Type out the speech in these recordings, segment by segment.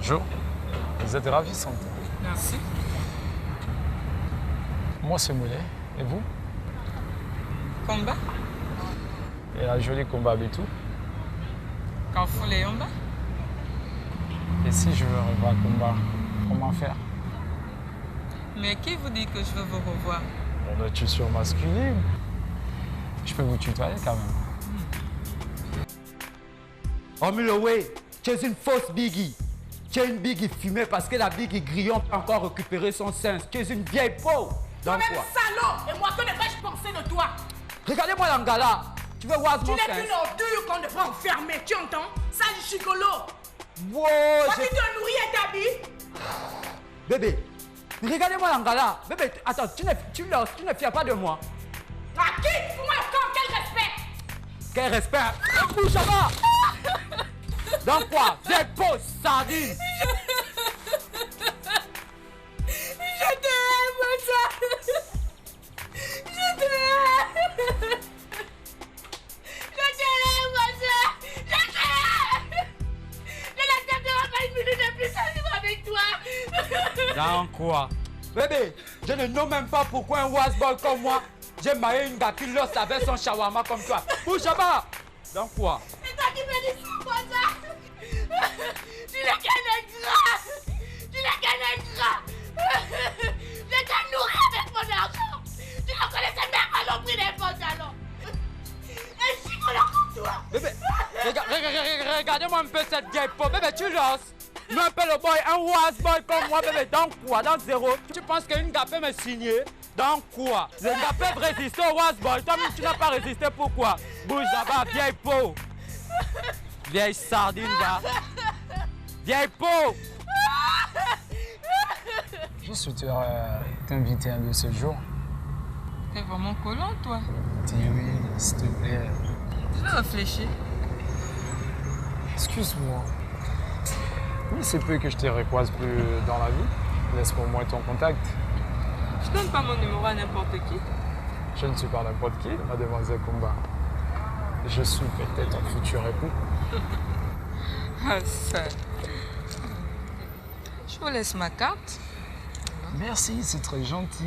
Bonjour, vous êtes ravissante. Merci. Moi, c'est Moulay. Et vous? Combat? Et la jolie combat et tout. Carrefour Léomba? Et si je veux revoir combat, comment faire? Mais qui vous dit que je veux vous revoir? On a tu sur masculine. Je peux vous tutoyer quand même. Oh Muloway, tu es une fausse Biggie. Tu es une Biggie fumée parce que la Biggie Grillon peut encore récupérer son sens. Tu es une vieille peau. Donc Toi-même quoi? salaud! Et moi, que devrais-je penser de toi? Regardez-moi l'angala. Tu veux voir Tu mon n'es sens? qu'une ordure qu'on devrait enfermer, tu entends? Sale chigolo! Wow, Toi qui te nourris et t'habilles? Bébé, regardez-moi l'angala. Bébé, attends, tu ne fiers pas de moi. À qui? Fous-moi le camp, quel respect! Quel respect? Bouge là-bas. Donc quoi? Vieille peau, sardine. Je te hais, moi ça! Je te hais! Je te hais, moi ça! Je te hais! Je n'accepterai pas une minute de plus à vivre avec toi! Donc quoi? Bébé, je ne know même pas pourquoi un wasball comme moi, j'ai maillé une gars qui l'os avec son shawarma comme toi. Bouge là-bas. Donc quoi? C'est toi qui me dis ça, moi ça! Tu n'es qu'un ingrat! Tu n'es qu'un ingrat! Je t'ai nourri avec mon argent! Tu ne connaissais même pas le prix des pantalons! Un chicolore comme toi! Bébé, regardez-moi un peu cette vieille peau. Bébé, tu l'oses. Nous un peu le boy, un was-boy comme moi, bébé. Dans quoi? Dans zéro. Tu penses qu'une gars peut me signer? Dans quoi? Les gars peuvent résister au was-boy. Toi-même, tu n'as pas résisté. Pourquoi? Bouge là-bas, vieille peau. Vieille sardine, va. Vieille peau. Je souhaiterais t'inviter un de ces jours. T'es vraiment collant, toi. Dis oui, s'il te plaît. Tu dois réfléchir. Excuse-moi. Oui, c'est peu que je te recroise plus dans la vie. Laisse-moi au moins ton contact. Je donne pas mon numéro à n'importe qui. Je ne suis pas n'importe qui, mademoiselle Combat. Je suis peut-être un futur époux. Ah, ça. Je vous laisse ma carte. Merci, c'est très gentil.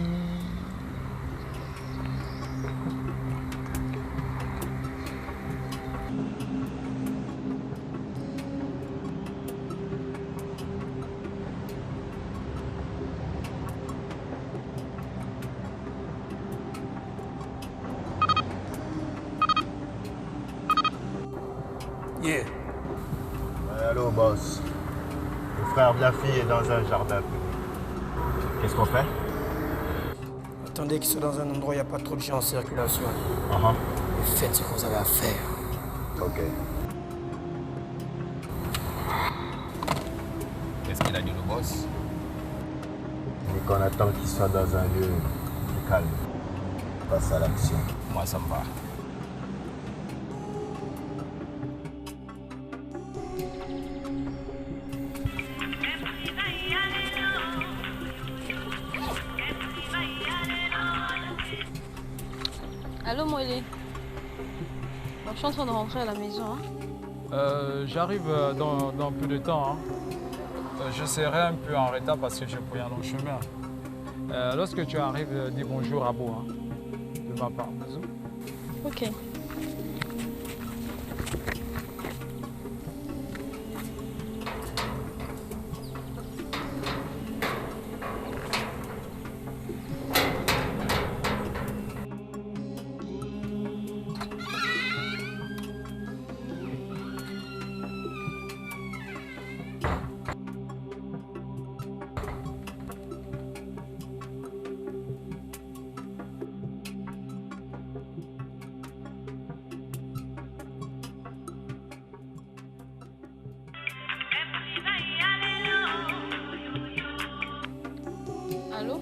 Yeah. Allô, boss. Le frère de la fille est dans un jardin public. Qu'est-ce qu'on fait? Attendez qu'ils soient dans un endroit où il n'y a pas trop de gens en circulation. Uh-huh. Et faites ce que vous avez à faire. Ok. Qu'est-ce qu'il a dit le boss? Mais qu'on attend qu'il soit dans un lieu plus calme. Passe à l'action. Moi, ça me va. Allô Moïlé. Bon, je suis en train de rentrer à la maison. J'arrive dans peu de temps. Je serai un peu en retard parce que j'ai pris un long chemin. Lorsque tu arrives, dis bonjour à Beau. De ma part. Bisous. Ok. Allô?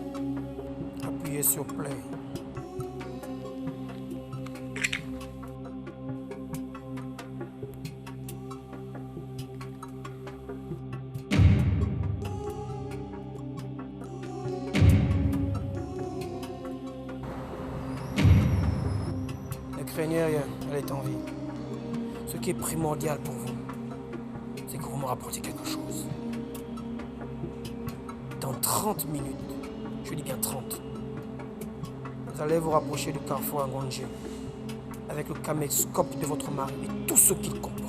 Appuyez sur play. Ne craignez rien, elle est en vie. Ce qui est primordial pour vous, c'est que vous me rapportiez quelque chose. dans 30 minutes, je dis bien 30, vous allez vous rapprocher du carrefour à Ngondje avec le caméscope de votre mari et tout ce qu'il comporte.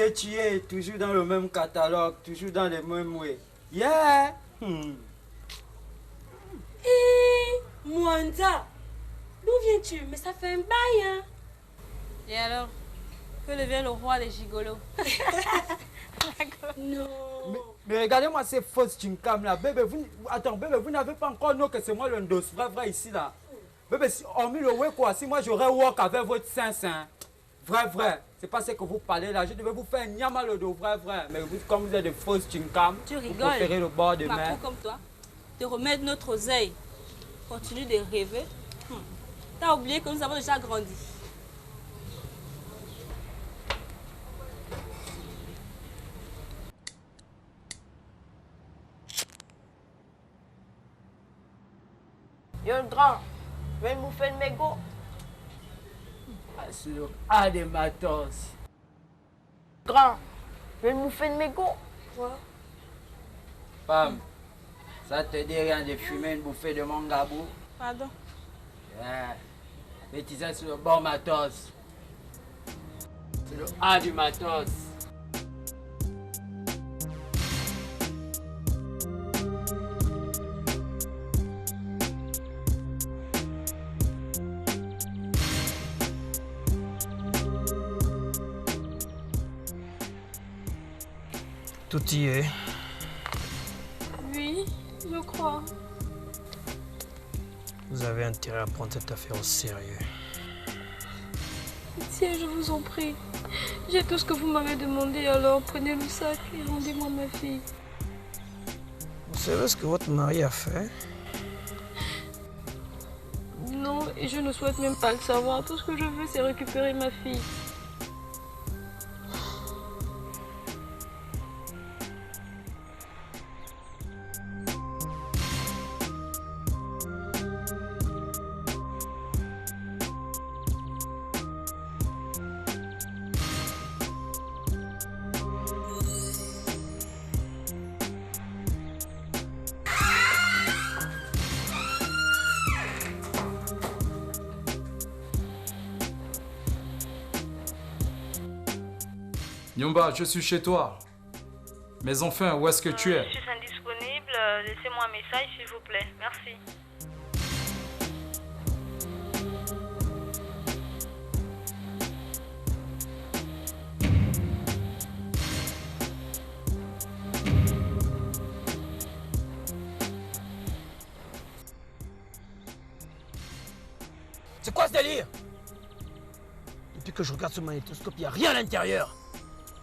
Et tu es toujours dans le même catalogue, toujours dans les mêmes ways. Yeah! Mwanda, d'où viens-tu? Mais ça fait un bail, hein? Et alors, que devient le roi des gigolos? Non. Mais regardez-moi ces fausses chinkam là. Bébé, attends, bébé, vous n'avez pas encore non que c'est moi le dos vrai ici là. Bébé, si hormis le way quoi, si moi j'aurais walk avec votre saint. Vrai. C'est pas ce que vous parlez là. Je devais vous faire nyama le dos, vrai. Mais vous, comme vous êtes de fausses chinkam, Tu vous rigoles. préférez le bord de Ma mer. peau comme toi, te remettre notre oseille. Continue de rêver. T'as oublié que nous avons déjà grandi. Yo, grand, viens nous faire une mégot. C'est le A des matos. Grand, viens nous faire une mégot. Quoi? Femme, ça te dit rien de fumer une bouffée de mangabou? Pardon. Yeah. Bêtisais sur le bon matos. C'est le A du matos. Tout y est. Oui, je crois. Vous avez intérêt à prendre cette affaire au sérieux. Tiens, je vous en prie. J'ai tout ce que vous m'avez demandé, alors prenez le sac et rendez-moi ma fille. Vous savez ce que votre mari a fait? Non, et je ne souhaite même pas le savoir. Tout ce que je veux, c'est récupérer ma fille. Nyumba, je suis chez toi. Mais enfin, où est-ce que tu es? Je suis indisponible. Laissez-moi un message, s'il vous plaît. Merci. C'est quoi ce délire? Depuis que je regarde ce magnétoscope, il n'y a rien à l'intérieur.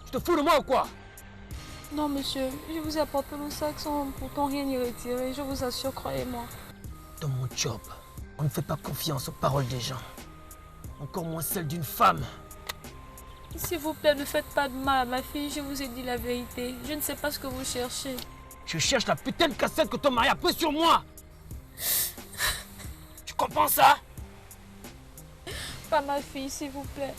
Tu te fous de moi ou quoi? Non, monsieur, je vous ai apporté le sac sans pourtant rien y retirer. Je vous assure, croyez-moi. Dans mon job, on ne fait pas confiance aux paroles des gens. Encore moins celles d'une femme. S'il vous plaît, ne faites pas de mal à ma fille. Je vous ai dit la vérité. Je ne sais pas ce que vous cherchez. Je cherche la putain de cassette que ton mari a pris sur moi. Tu comprends ça? Pas ma fille, s'il vous plaît.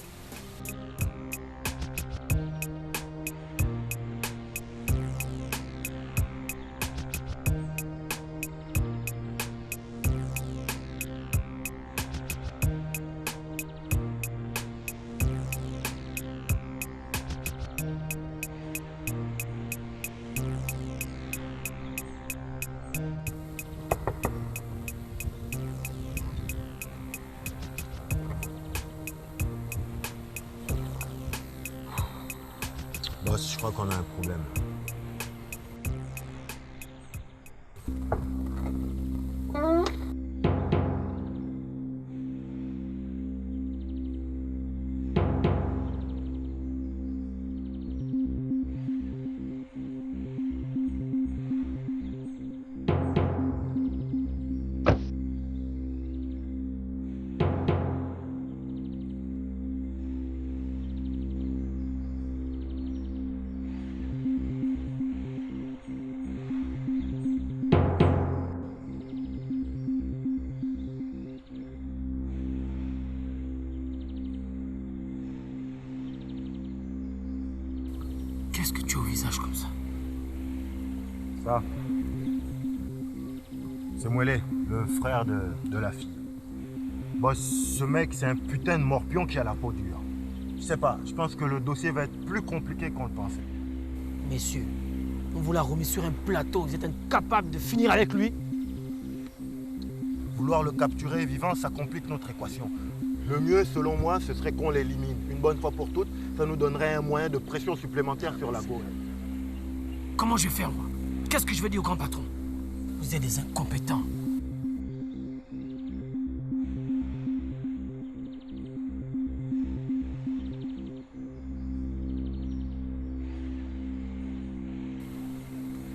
Boss, je crois qu'on a un problème. Qu'est-ce que tu as au visage comme ça? Ça, c'est Mouelé, le frère de la fille. Boss, ce mec, c'est un putain de morpion qui a la peau dure. Je sais pas, je pense que le dossier va être plus compliqué qu'on le pensait. Messieurs, on vous l'a remis sur un plateau. Vous êtes incapables de finir avec lui. Vouloir le capturer vivant, ça complique notre équation. Le mieux, selon moi, ce serait qu'on l'élimine. Une bonne fois pour toutes, ça nous donnerait un moyen de pression supplémentaire sur la Gaule. Comment je vais faire, moi? Qu'est-ce que je vais dire au grand patron? Vous êtes des incompétents.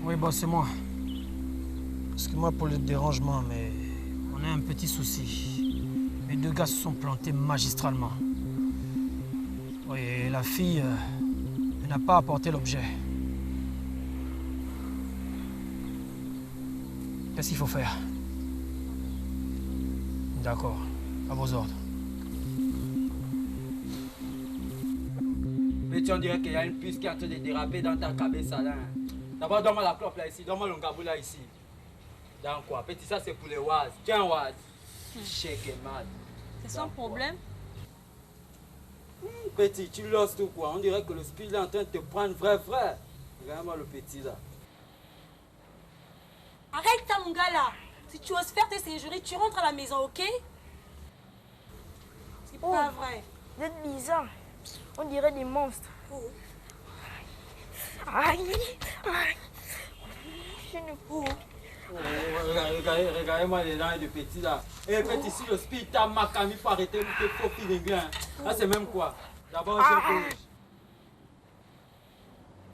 Oui, boss, c'est moi. Excuse-moi pour le dérangement, mais on a un petit souci. Les deux gars se sont plantés magistralement. Oui, et la fille n'a pas apporté l'objet. Qu'est-ce qu'il faut faire? D'accord, à vos ordres. Mais on dirait qu'il y a une puce qui est en train de déraper dans ta cabesse là. D'abord, donne-moi la clope là ici, donne-moi le gabou là ici. Dans quoi? Petit, ça c'est pour les Waz. Tiens, Waz. Chèque et mat. C'est son problème? Petit, tu losses tout quoi? On dirait que le speed est en train de te prendre vrai. Regarde-moi le petit là. Arrête ta mon gars là. Si tu oses faire tes séjours, tu rentres à la maison, ok? C'est pas vrai. Vous êtes bizarre. On dirait des monstres. Aïe, aïe. Je ne peux. Regardez-moi les dents de petit là. Et petit, si le speed t'a macami pour arrêter tes faux feelings là. Là c'est même quoi? D'abord je corrige.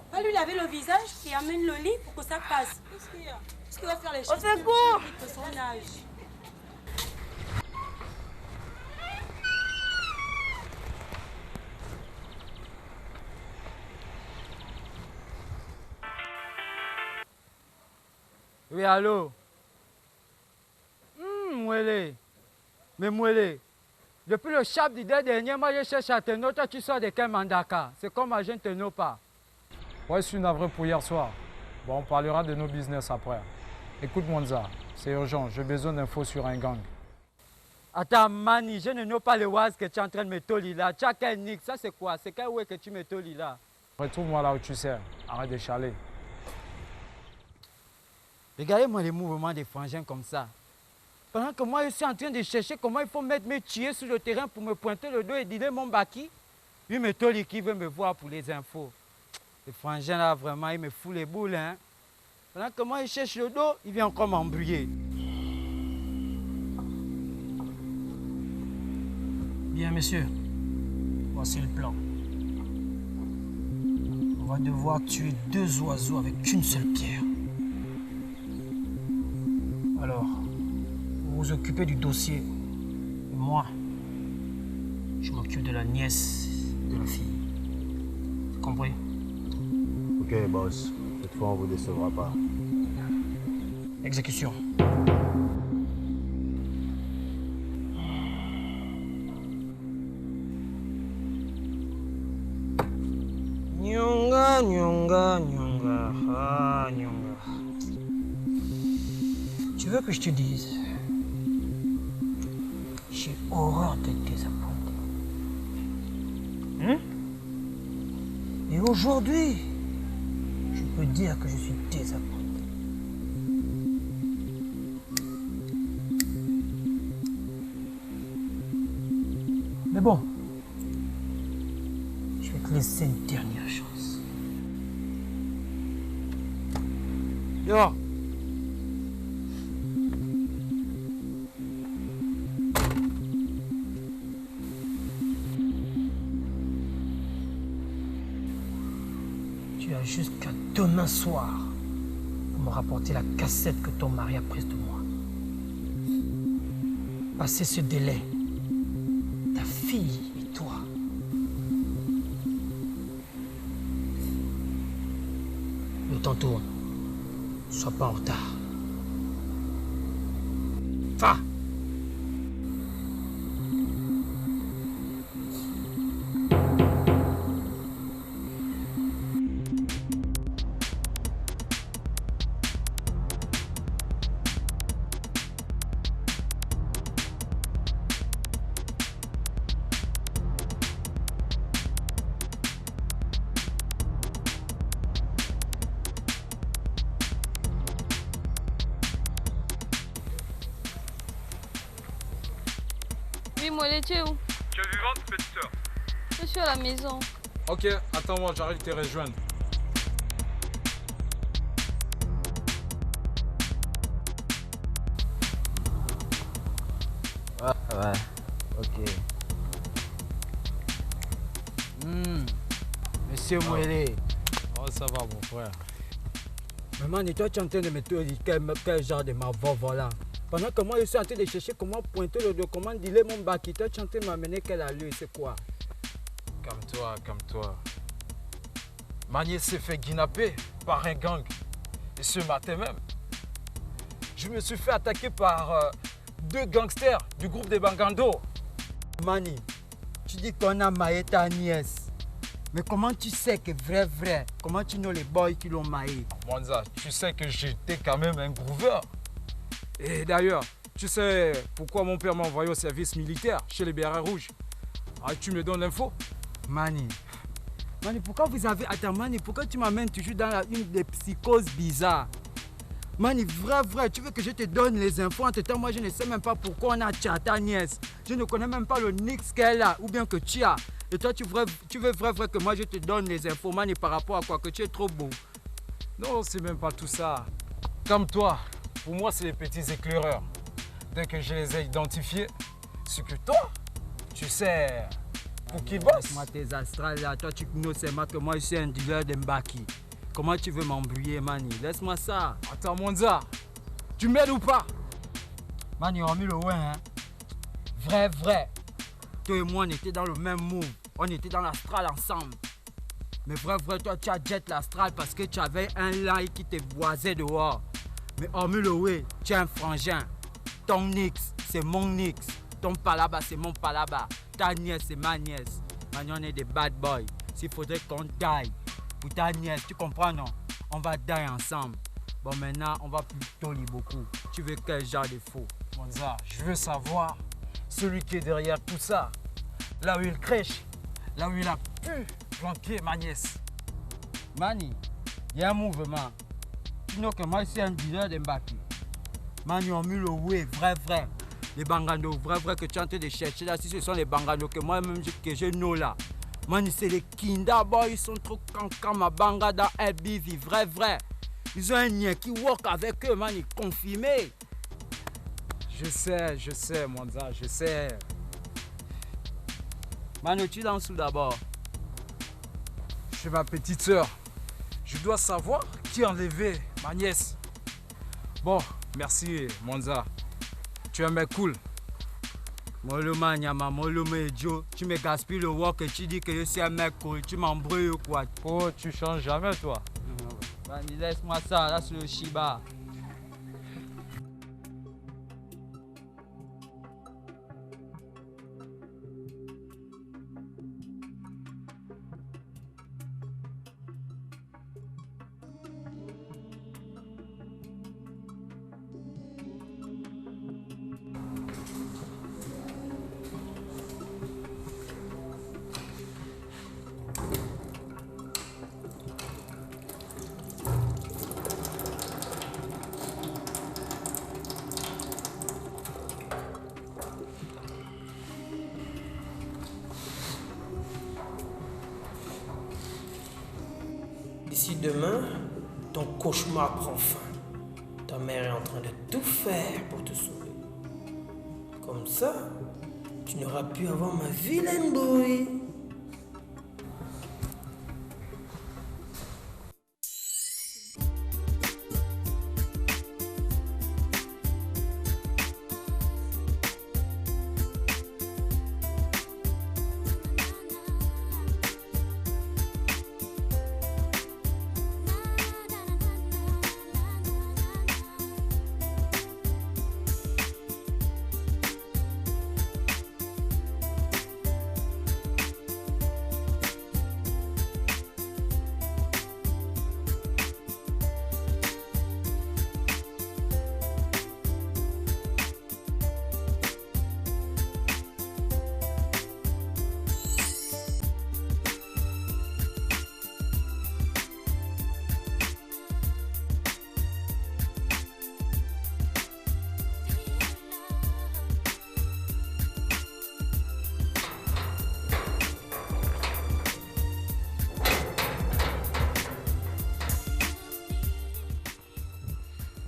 Va lui laver le visage et amène le lit pour que ça passe. Qu'est-ce qu'il y a? Qu'est-ce qu'il va faire les choses? Au secours! De son âge. Oui, allô? Mouelé. Mais Mouelé, depuis le chap d'idée dernier, moi je cherche à Teno, toi tu sors de quel mandaka? C'est comme agent Teno pas. Ouais, je suis navré pour hier soir. Bon, on parlera de nos business après. Écoute, Monza, c'est urgent. J'ai besoin d'infos sur un gang. Attends, Mani, je ne know pas le Waz que tu es en train de me toller là. Tu as quel nick? Ça c'est quoi? C'est quel ouais que tu me tolles là? Retrouve-moi là où tu sais. Arrête de chaler. Regardez-moi les mouvements des frangins comme ça. Pendant que moi je suis en train de chercher comment il faut me tuer sur le terrain pour me pointer le dos et dîner mon baki. Lui me tolli qui veut me voir pour les infos. Les frangins là vraiment, il me fout les boules hein. Pendant que moi je cherche le dos, il vient encore m'embrouiller. Bien, messieurs. Voici le plan. On va devoir tuer 2 oiseaux avec une seule pierre. Alors, vous vous occupez du dossier. Et moi, je m'occupe de la nièce de la fille. Vous comprenez? Ok, boss. Cette fois, on vous décevra pas. Exécution. Nyonga, nyonga, nyonga, ah, nyonga. Tu veux que je te dise? J'ai horreur d'être désappointé. Et aujourd'hui, je peux dire que je suis désappointé. Mais bon, je vais te laisser une dernière chance. Dehors. Tu as jusqu'à demain soir pour me rapporter la cassette que ton mari a prise de moi. Passez ce délai. Ta fille et toi. Le temps tourne. Ne sois pas en retard. Va! Oui, Mollet, tu es où? Tu es vivante, petite sœur? Je suis à la maison. Ok, attends-moi, j'arrive te rejoindre. Ouais, ok. Monsieur Mouélé. Oh, ça va, mon frère. Maman, et toi, tu es en train de me dire quel genre de mavant, voilà. Pendant que moi, je suis en train de chercher comment pointer le dos, comment dealer mon baki, toi, tu es en train de m'amener quelle allure, c'est quoi? Calme-toi, calme-toi. Ma nièce s'est fait kidnapper par un gang. Et ce matin même, je me suis fait attaquer par 2 gangsters du groupe des Bangando. Mani, tu dis qu'on a maillé ta nièce. Mais comment tu sais que vrai, comment tu know les boys qui l'ont maillé? Monza, tu sais que j'étais quand même un grouveur. Et d'ailleurs, tu sais pourquoi mon père m'a envoyé au service militaire chez les Bérets Rouges? Ah, tu me donnes l'info? Mani, pourquoi vous avez... Attends, Mani, pourquoi tu m'amènes toujours dans une des psychoses bizarres? Mani, vrai, tu veux que je te donne les infos? En tout temps, moi, je ne sais même pas pourquoi on a ta nièce. Je ne connais même pas le nix qu'elle a, ou bien que tu as. Et toi, tu veux vrai que moi, je te donne les infos, Mani, par rapport à quoi? Que tu es trop beau. Non, c'est même pas tout ça. Comme toi, pour moi, c'est les petits éclaireurs. Dès que je les ai identifiés, c'est que toi, tu sais pour qui bosse. Laisse-moi tes astrales là. Toi, tu ne sais pas que moi, je suis un dealer de Mbaki. Comment tu veux m'embrouiller, Mani? Laisse-moi ça. Attends, Monza, tu m'aides ou pas? Mani, on a mis le ouais, hein? Vrai. Toi et moi, on était dans le même move. On était dans l'astral ensemble. Mais vrai, toi, tu as jet l'astral parce que tu avais un like qui te boisait dehors. Mais hormis le way, tu es un frangin. Ton nix, c'est mon nix. Ton palaba, c'est mon palaba. Ta nièce, c'est ma nièce. Maintenant, on est des bad boys. S'il faudrait qu'on die pour ta nièce, tu comprends, non? On va die ensemble. Bon, maintenant, on va plutôt lire beaucoup. Tu veux quel genre de faux? Monza, je veux savoir celui qui est derrière tout ça. Là où il crèche, là où il a pu planquer ma nièce. Mani, il y a un mouvement. Tu sais que moi, je suis un dealer de Mbaki. Mani, on met le way, vrai. Les Bangando, vrai que tu es en train de chercher là. Si ce sont les Bangando que moi-même que je know là. Mani, c'est les Kinda boys, ils sont trop cancans, ma banga dans LBV, vrai. Ils ont un nien qui work avec eux, Mani, confirmé. Je sais, Monza, je sais. Mani, tu es en dessous d'abord. Je suis ma petite sœur. Je dois savoir qui a enlevé ma nièce. Bon, merci Monza. Tu es un mec cool. Moloma Nyama, Moloma Joe, tu me gaspilles le work et tu dis que je suis un mec cool, tu m'embrouilles ou quoi? Oh, tu changes jamais toi. Laisse-moi ça, là c'est le Shiba. D'ici demain, ton cauchemar prend fin. Ta mère est en train de tout faire pour te sauver. Comme ça, tu n'auras plus à avoir ma vilaine bouille.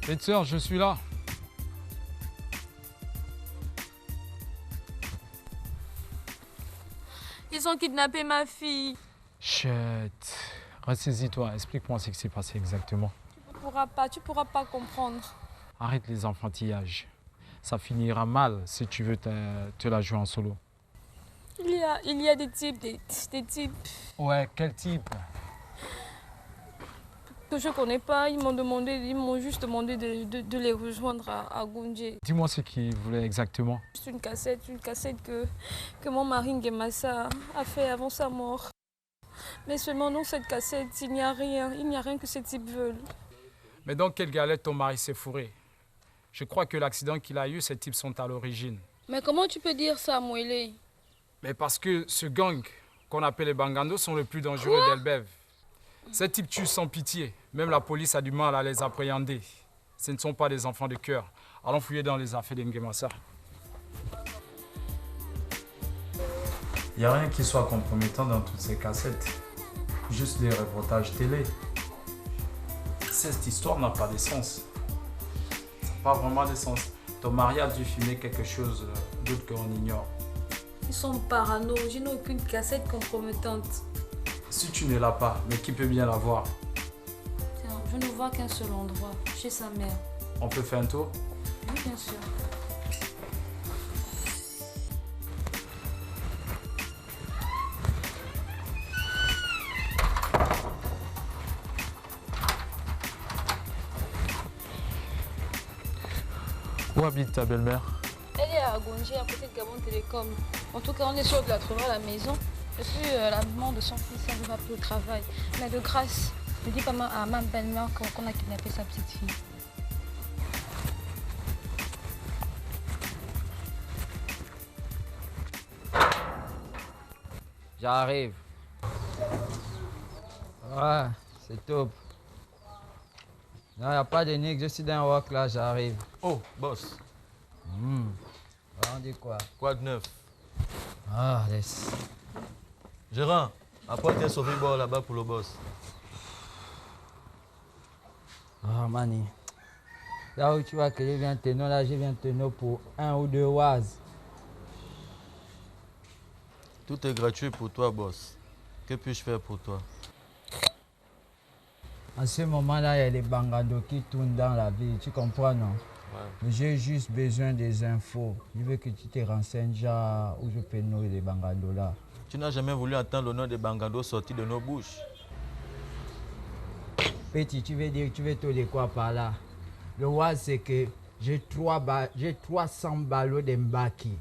Petite sœur, je suis là. Ils ont kidnappé ma fille. Chut. Ressaisis-toi, explique-moi ce qui s'est passé exactement. Tu pourras pas comprendre. Arrête les enfantillages. Ça finira mal si tu veux te la jouer en solo. Il y a des types. Ouais, quel type? Que je connais pas, ils m'ont juste demandé de les rejoindre à Gunje. Dis-moi ce qu'ils voulaient exactement. C'est une cassette que mon mari Ngemassa a fait avant sa mort. Mais seulement dans cette cassette, il n'y a rien que ces types veulent. Mais dans quelle galette ton mari s'est fourré? Je crois que l'accident qu'il a eu, ces types sont à l'origine. Mais comment tu peux dire ça, Moïle? Mais parce que ce gang qu'on appelle les Bangando sont les plus dangereux d'Elbev. Ces types tuent sans pitié. Même la police a du mal à les appréhender. Ce ne sont pas des enfants de cœur. Allons fouiller dans les affaires d'Ngemassa. Il n'y a rien qui soit compromettant dans toutes ces cassettes. Juste des reportages télé. Cette histoire n'a pas de sens. Ça n'a pas vraiment de sens. Ton mari a dû filmer quelque chose d'autre qu'on ignore. Ils sont parano. Je n'ai aucune cassette compromettante. Si tu ne l'as pas, mais qui peut bien la voir? Tiens, je ne vois qu'un seul endroit, chez sa mère. On peut faire un tour? Oui, bien sûr. Où habite ta belle-mère? Elle est à Gunje, à côté de Gabon Télécom. En tout cas, on est sûr de la trouver à la maison. Je suis la maman de son fils, elle ne va plus au travail. Mais de grâce, ne dis pas à ma belle-mère qu'on a kidnappé sa petite fille. J'arrive. Ouais, c'est top. Non, il n'y a pas de nique, je suis dans un walk là, j'arrive. Oh, boss. On dit quoi? Quoi de neuf? Ah, laisse. Gérant, apporte un sauvé-bord là-bas pour le boss. Ah, Mani. Là où tu vois que je viens tenir, là, je viens tenir pour 1 ou 2 oises. Tout est gratuit pour toi, boss. Que puis-je faire pour toi? En ce moment-là, il y a les bangandos qui tournent dans la ville, tu comprends, non? Mais j'ai juste besoin des infos. Je veux que tu te renseignes déjà où je peux nourrir les bangandos là. Tu n'as jamais voulu entendre le nom des bangandos sortir de nos bouches. Petit, tu veux dire, tu veux te dire quoi par là? Le roi, c'est que j'ai 300 ballots de Mbaki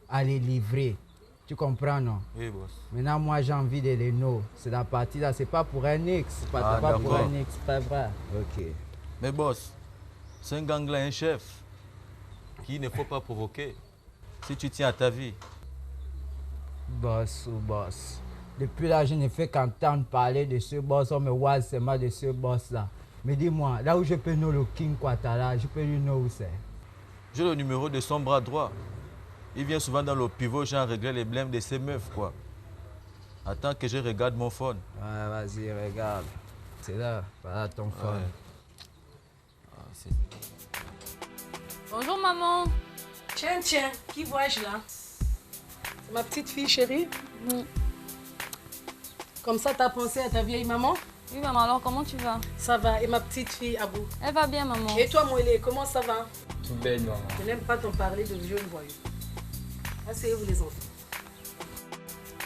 à les livrer. Tu comprends, non? Oui, boss. Maintenant, moi, j'ai envie de les nourrir. C'est la partie là, c'est pas pour un X. C'est pas pour un X, c'est pas vrai. Ok. Mais boss, c'est un gang là, un chef, qu'il ne faut pas provoquer. Si tu tiens à ta vie. Boss ou boss. Depuis là, je ne fais qu'entendre parler de ce boss. On me voit seulement de ce boss là. Mais dis-moi, là où je peux nourrir le King Quatala, je peux lui nourrir où c'est? J'ai le numéro de son bras droit. Il vient souvent dans le pivot, genre régler les blèmes de ses meufs, quoi. Attends que je regarde mon phone. Ouais, vas-y, regarde. C'est là, voilà ton phone. Ouais. Bonjour maman. Tiens, qui vois-je là? C'est ma petite fille chérie? Oui. Comme ça, t'as pensé à ta vieille maman? Oui maman, alors comment tu vas? Ça va, et ma petite fille Abou? Elle va bien maman. Et toi Moélé, comment ça va? Tout belle maman. Je n'aime pas t'en parler de jeunes voyous. Asseyez-vous les enfants.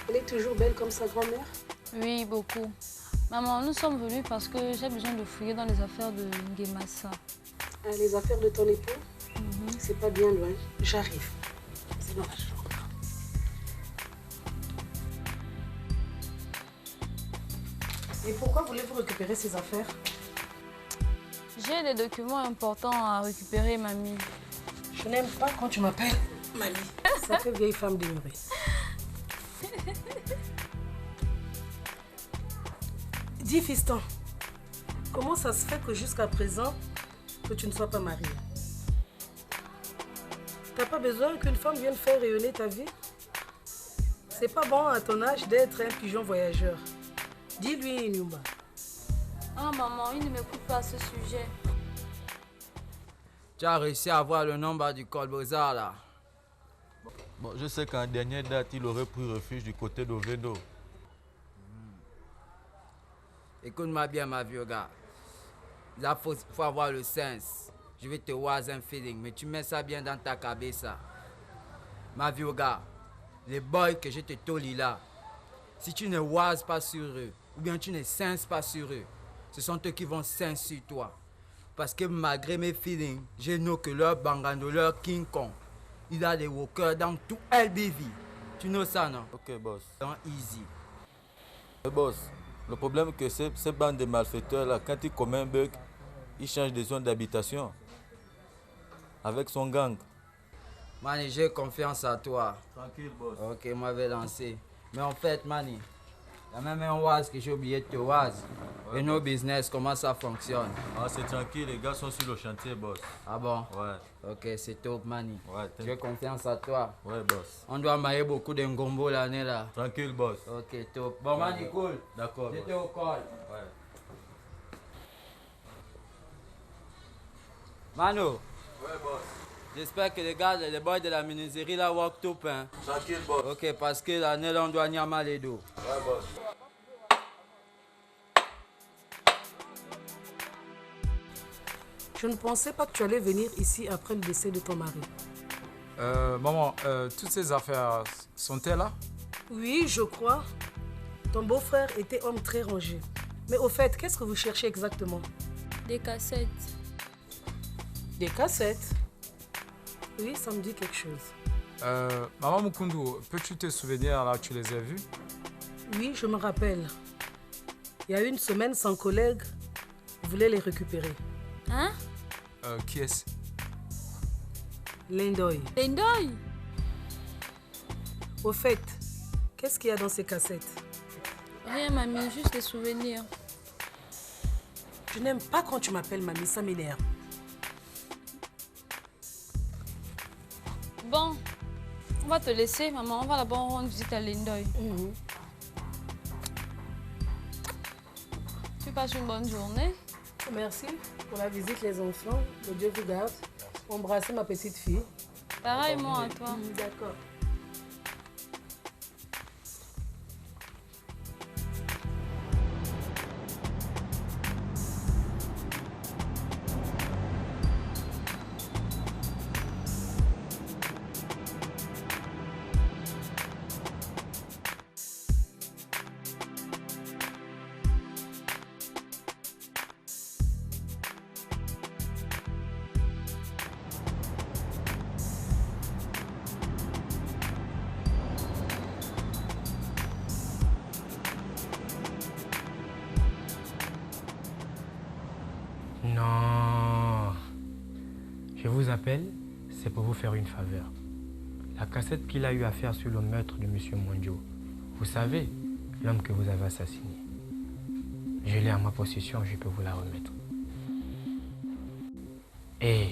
Elle est toujours belle comme sa grand-mère? Oui, beaucoup. Maman, nous sommes venus parce que j'ai besoin de fouiller dans les affaires de Ngemassa. Ah, les affaires de ton époux? C'est pas bien loin. J'arrive. C'est dommage. Et pourquoi voulez-vous récupérer ces affaires? J'ai des documents importants à récupérer, mamie. Je n'aime pas quand tu m'appelles mamie. Ça fait vieille femme demeurée. Dis, fiston, comment ça se fait que jusqu'à présent, que tu ne sois pas mariée? T'as pas besoin qu'une femme vienne faire rayonner ta vie? C'est pas bon à ton âge d'être un pigeon voyageur. Dis-lui, Nyumba. Ah maman, il ne m'écoute pas à ce sujet. Tu as réussi à avoir le nombre du Colbozar là? Bon, je sais qu'en dernière date, il aurait pris refuge du côté d'Ovendo. Écoute-moi bien, ma vieux gars. Là, faut avoir le sens. Je vais te voir un feeling, mais tu mets ça bien dans ta cabeza. Ma vieux gars, les boys que je te tolie là, si tu ne oises pas sur eux, ou bien tu ne sens pas sur eux, ce sont eux qui vont sens sur toi. Parce que malgré mes feelings, je know que leur bangando, leur King Kong, il a des walkers dans tout LBV. Tu know ça, non? Ok, boss. Dans Easy. Mais boss, le problème est que ces bandes de malfaiteurs là, quand ils commettent un bug, ils changent de zone d'habitation. Avec son gang. Mani, j'ai confiance à toi. Tranquille, boss. Ok, moi je vais lancer. Mais en fait, Mani, il y a même un oise que j'ai oublié de te oise. Ouais, et nos business, comment ça fonctionne? Ah, c'est tranquille, les gars sont sur le chantier, boss. Ah bon? Ouais. Ok, c'est top, Mani. Ouais, j'ai confiance à toi. Ouais, boss. On doit mailler beaucoup de ngombo l'année là. Tranquille, boss. Ok, top. Bon, Mani, cool. D'accord. J'étais au call. Ouais. Mano. Ouais, boss. J'espère que les gars, les boys de la menuiserie là, walk top, hein. Tranquille, boss. Ok, parce que l'année là, on doit nyama les dos. Ouais, boss. Je ne pensais pas que tu allais venir ici après le décès de ton mari. Maman, toutes ces affaires, sont-elles là? Oui, je crois. Ton beau-frère était homme très rangé. Mais au fait, qu'est-ce que vous cherchez exactement? Des cassettes. Des cassettes? Oui, ça me dit quelque chose. Maman Mukundu, peux-tu te souvenir là où tu les as vus? Oui, je me rappelle. Il y a une semaine, son collègue voulait les récupérer. Hein? Qui est-ce? Lindoy. Lindoy? Au fait, qu'est-ce qu'il y a dans ces cassettes? Rien, mamie, juste des souvenirs. Je n'aime pas quand tu m'appelles mamie, ça m'énerve. Bon, on va te laisser, maman. On va d'abord rendre visite à Lindoy. Tu passes une bonne journée. Merci pour la visite, les enfants. Que Dieu vous garde. Embrassez ma petite fille. Pareillement à toi. D'accord. Non. Je vous appelle, c'est pour vous faire une faveur. La cassette qu'il a eu à faire sur le meurtre de M. Mondjo. Vous savez, l'homme que vous avez assassiné. Je l'ai en ma possession, je peux vous la remettre. Et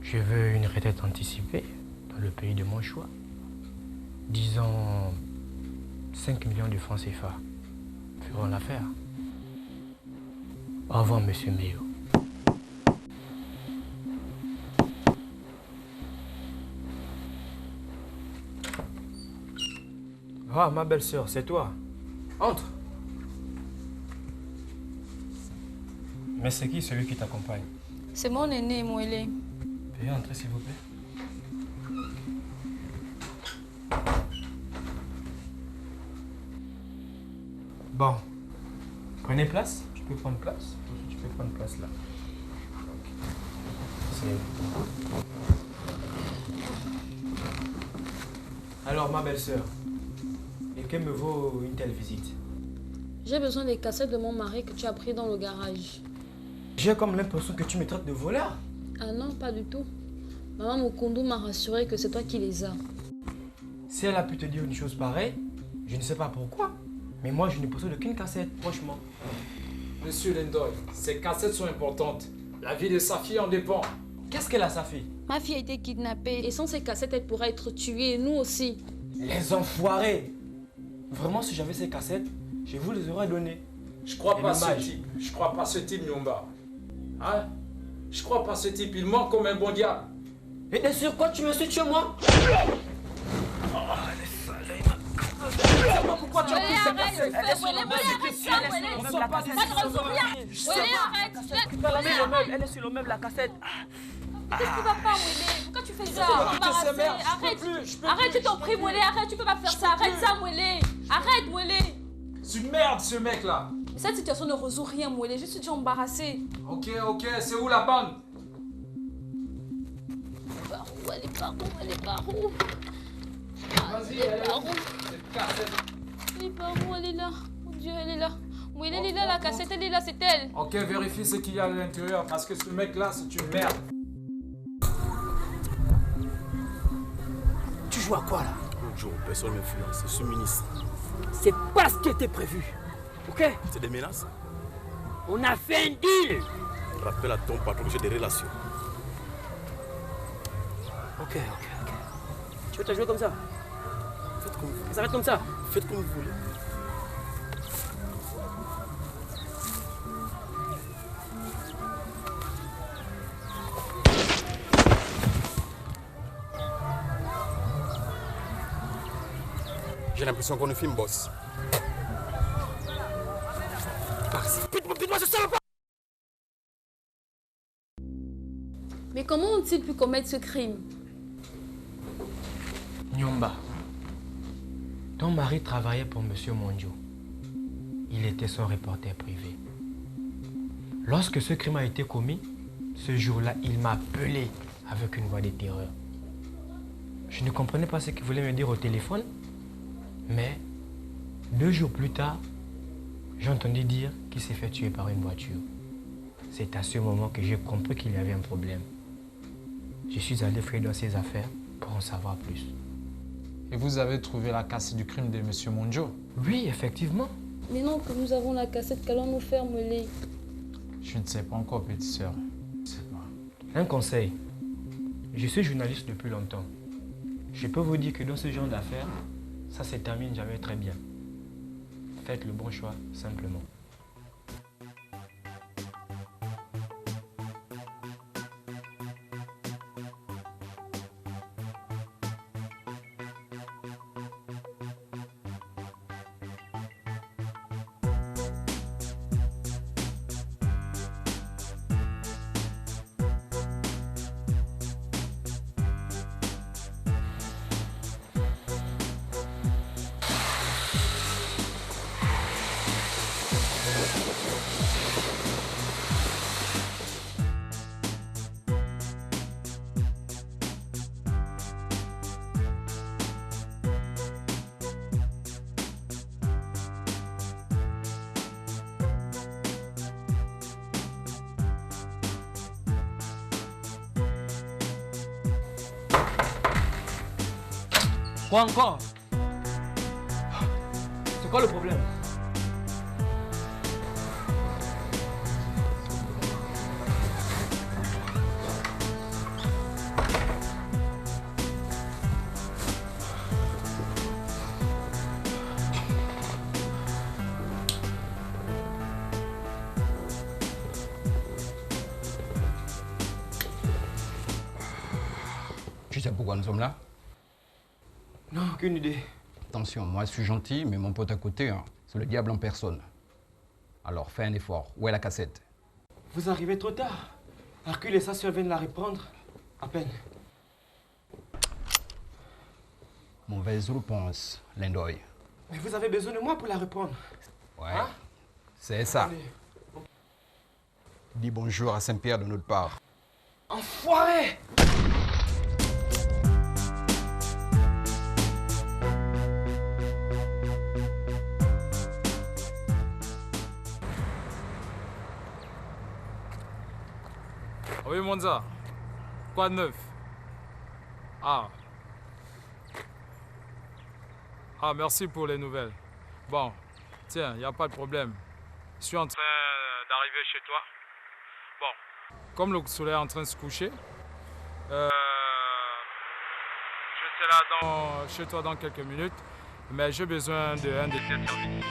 je veux une retraite anticipée dans le pays de mon choix. Disons 5 millions de francs CFA. Ferons l'affaire. Au revoir, monsieur Meyo. Ah, ma belle-sœur, c'est toi. Entre. Mais c'est qui celui qui t'accompagne? C'est mon aîné, Mouélé. Veuillez entrer, s'il vous plaît. Bon. Prenez place. Tu peux prendre place. Tu peux prendre place là. Alors, ma belle-sœur, et que me vaut une telle visite? J'ai besoin des cassettes de mon mari que tu as pris dans le garage. J'ai comme l'impression que tu me traites de voleur. Ah non, pas du tout. Maman Mukundu m'a rassuré que c'est toi qui les as. Si elle a pu te dire une chose pareille, je ne sais pas pourquoi. Mais moi, je ne possède aucune cassette, franchement. Monsieur Lendoy, ces cassettes sont importantes. La vie de sa fille en dépend. Qu'est-ce qu'elle a, sa fille? Ma fille a été kidnappée et sans ces cassettes, elle pourrait être tuée, et nous aussi. Les enfoirés! Vraiment, si j'avais ces cassettes, je vous les aurais données. Je crois pas ce type. Je crois pas ce type, Nyomba. Hein? Je crois pas ce type. Il ment comme un bon diable. Et bien sûr, quoi, tu me suis tué, moi? Pourquoi tu as pris cette cassette? Elle est sur le meuble. Elle est sur le meuble, la cassette. Qu'est-ce qui va pas, Mouélé? Pourquoi tu fais ça? Arrête, tu t'en prie, Mouélé, arrête, tu peux pas faire ça. Arrête ça, Mouélé. Arrête, Mouélé. C'est une merde, ce mec-là. Cette situation ne résout rien, Mouélé. Je suis déjà embarrassée. Ok, c'est où la bande? Elle est par où? Elle est par où? Vas-y, elle est où? Elle est par où? Elle est là. Mon Dieu, elle est là. Mouélé, elle est là, la cassette, elle est là, c'est elle. Ok, vérifie ce qu'il y a à l'intérieur, parce que ce mec-là, c'est une merde. Tu joues à quoi, là? Bonjour, personne ne m'influence, je suis ministre. C'est pas ce qui était prévu. Ok? C'est des menaces? On a fait un deal. Rappelle à ton patron que j'ai des relations. Ok. Tu veux te jouer comme ça? Faites comme vous voulez. Ça va être comme ça? Faites comme vous voulez. J'ai l'impression qu'on nous filme, boss. Pite-moi ce salopard! Mais comment ont-ils pu commettre ce crime? Nyomba, ton mari travaillait pour M. Mondjo. Il était son reporter privé. Lorsque ce crime a été commis, ce jour-là, il m'a appelé avec une voix de terreur. Je ne comprenais pas ce qu'il voulait me dire au téléphone, mais 2 jours plus tard, j'ai entendu dire qu'il s'est fait tuer par une voiture. C'est à ce moment que j'ai compris qu'il y avait un problème. Je suis allé fouiller dans ses affaires pour en savoir plus. Et vous avez trouvé la cassette du crime de M. Mondjo? Oui, effectivement. Mais non, que nous avons la cassette, qu'allons-nous faire, Mouélé? Je ne sais pas encore, petite sœur. Je ne sais pas. Un conseil. Je suis journaliste depuis longtemps. Je peux vous dire que dans ce genre d'affaires, ça se termine jamais très bien. Faites le bon choix, simplement. Quoi encore? C'est quoi le problème? Tu sais pourquoi nous sommes là? Non, aucune idée. Attention, moi je suis gentil, mais mon pote à côté, hein, c'est le diable en personne. Alors fais un effort. Où est la cassette? Vous arrivez trop tard. Hercule et sa sœur viennent la reprendre. À peine. Mauvaise réponse, Lindoy. Mais vous avez besoin de moi pour la reprendre. Ouais, Hein? c'est ça. Allez. Dis bonjour à Saint-Pierre de notre part. Enfoiré! Oui, Monza. Quoi de neuf? Ah. Ah, merci pour les nouvelles. Bon, tiens, il n'y a pas de problème. Je suis en train d'arriver chez toi. Bon, comme le soleil est en train de se coucher, je serai là chez toi dans quelques minutes, mais j'ai besoin d'un de tes services.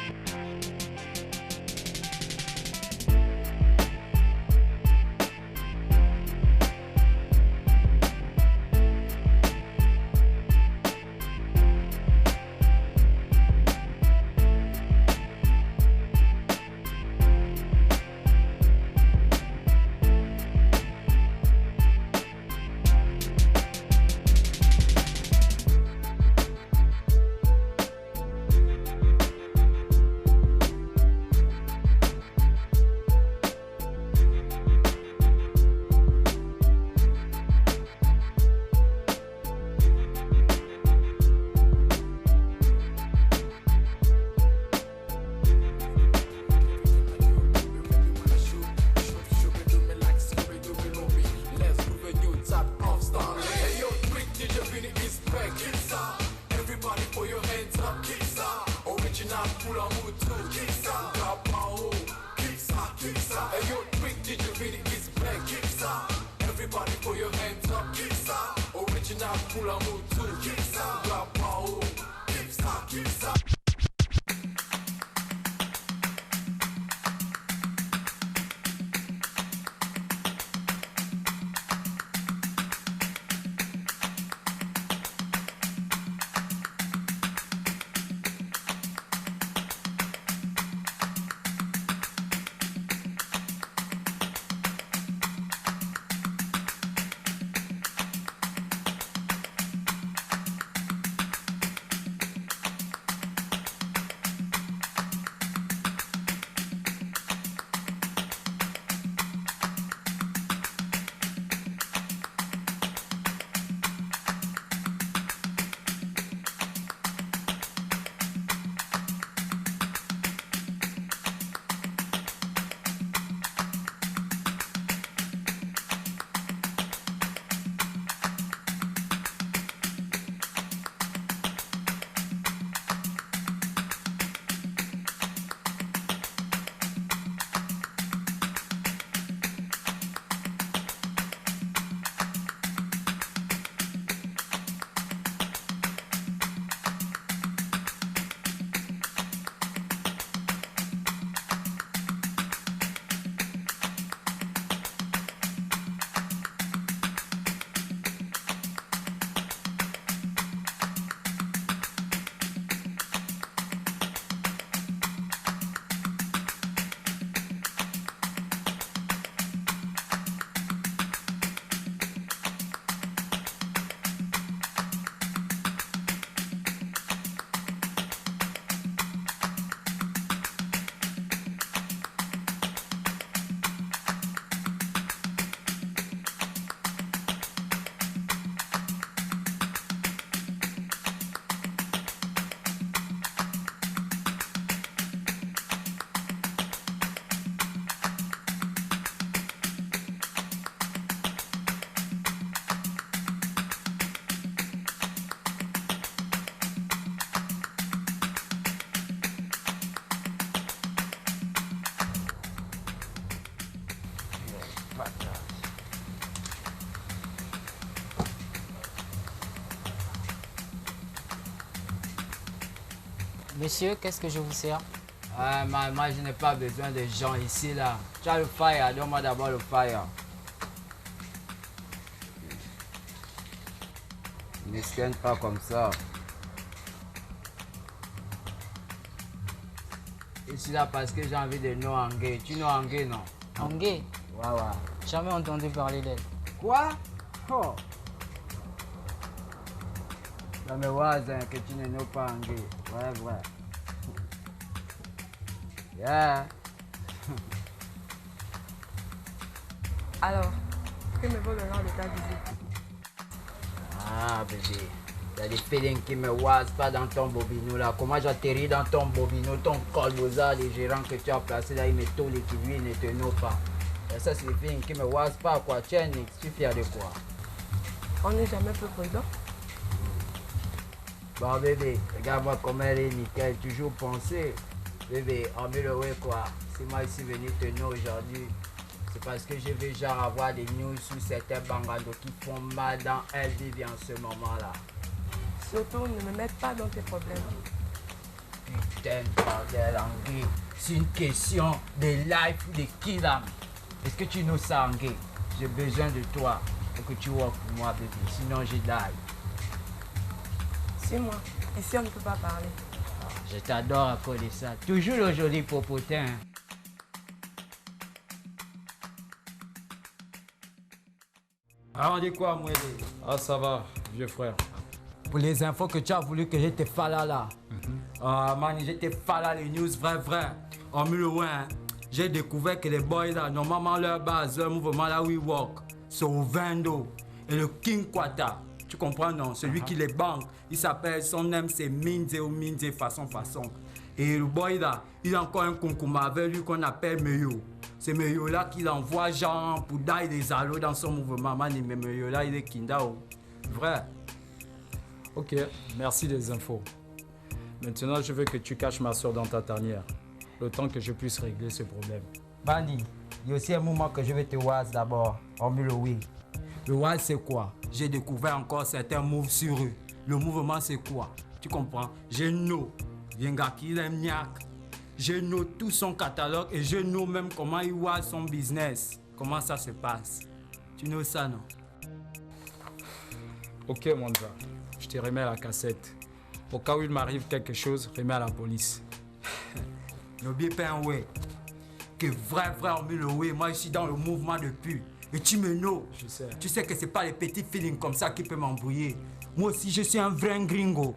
Monsieur, qu'est-ce que je vous sers? Moi, je n'ai pas besoin de gens ici, là. Tu as le fire, donne-moi d'abord le fire. Ne scanne pas comme ça. Ici, là, parce que j'ai envie de no Angé. Tu no Angé, non? Angé? Ouais. Jamais entendu parler d'elle. Quoi? Oh. Ça me voisin que tu ne know pas Angé. Vrai. Yeah. Alors, que me vaut le nom de ta visite? Ah, bébé. Il y a des feelings qui me wasent pas dans ton bobino là. Comment j'atterris dans ton bobino, ton col bozard, les gérants que tu as placés là, ils me tournent et qui lui ne te know pas. Et ça, c'est des feelings qui me wasent pas quoi. Tiens, Nick, tu es fier de quoi? On n'est jamais peu prudent. Bon, bébé, regarde-moi comment elle est nickel. Toujours penser. Bébé, en ouais quoi. Si moi ici venu te know aujourd'hui, c'est parce que je vais genre avoir des news sur certains bangados qui font mal dans elle vivre en ce moment-là. Surtout, ne me mette pas dans tes problèmes. Putain, bordel, Angé. C'est une question de life ou de kidam. Est-ce que tu nous ça, Angé? J'ai besoin de toi pour que tu work pour moi, bébé. Sinon, je die. Suis-moi. Ici, on ne peut pas parler. Je t'adore à cause de ça. Toujours le joli popotin. Ah, on dit quoi, Mouélé? Ah, ça va, vieux frère. Pour les infos que tu as voulu que je te fasse là. Ah, man, je te fasse là les news vrai. En hein, j'ai découvert que les boys là, normalement leur base, leur mouvement là où ils walk, c'est au Vendo. Et le King Kwata, tu comprends non? Celui qui les banque, il s'appelle, son nom c'est Minze façon. Et le boy là, il a encore un concours avec lui qu'on appelle Meyo. C'est Meyo là qui l'envoie genre pour d'aller des allos dans son mouvement. Man, mais Meyo là, il est Kindao. Vrai. Ok, merci des infos. Maintenant, je veux que tu caches ma soeur dans ta tanière. Le temps que je puisse régler ce problème. Bandi, il y a aussi un moment que je vais te voir d'abord. Oui. Le WAS c'est quoi? J'ai découvert encore certains moves sur eux. Le mouvement c'est quoi? Tu comprends? Je know Yengaki Lemniak. Je know tout son catalogue et je know même comment il voit son business. Comment ça se passe? Tu know ça, non? Ok, mon gars. Je te remets la cassette. Au cas où il m'arrive quelque chose, remets à la police. N'oublie pas un ouais. Que vrai, moi je suis dans le mouvement depuis. Et tu me know. Je sais. Tu sais que c'est pas les petits feelings comme ça qui peuvent m'embrouiller. Moi aussi je suis un vrai gringo.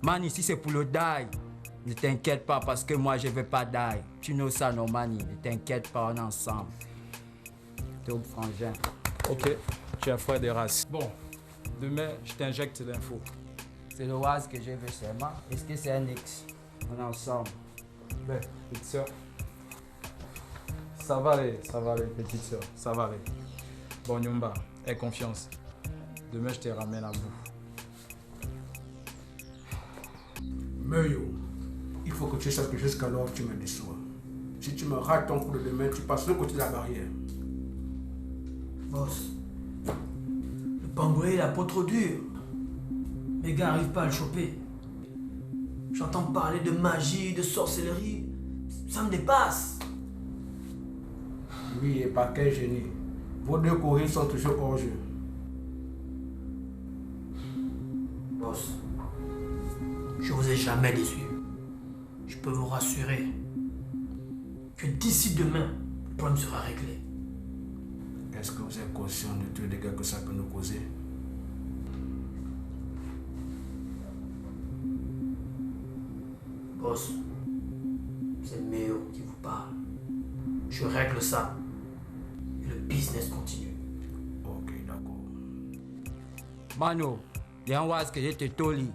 Man, ici c'est pour le die. Ne t'inquiète pas parce que moi je vais pas die. Tu know ça, non, Mani. Ne t'inquiète pas, on est ensemble. T'es au frangin. Ok, tu es un frère des races. Bon, demain, je t'injecte l'info. C'est le WAS que je veux seulement. Est-ce que c'est un X? On est ensemble. Ben, petite soeur. Ça va aller, petite soeur. Ça va aller. Bon, Nyumba, aie confiance. Demain, je te ramène à bout. Meyo, il faut que tu saches que jusqu'alors, tu me déçois. Si tu me rates ton coup de demain, tu passes de l'autre côté de la barrière. Boss, le pangolais il a peau trop dure. Les gars n'arrivent pas à le choper. J'entends parler de magie, de sorcellerie. Ça me dépasse. Oui, et pas quel génie. Vos deux courriers sont toujours hors jeu. Boss, je vous ai jamais déçu. Je peux vous rassurer que d'ici demain, le problème sera réglé. Est-ce que vous êtes conscient de tous les dégâts que ça peut nous causer? Boss, c'est Méo qui vous parle. Je règle ça et le business continue. Ok, d'accord. Mano, il y a un WAS que j'ai te toli.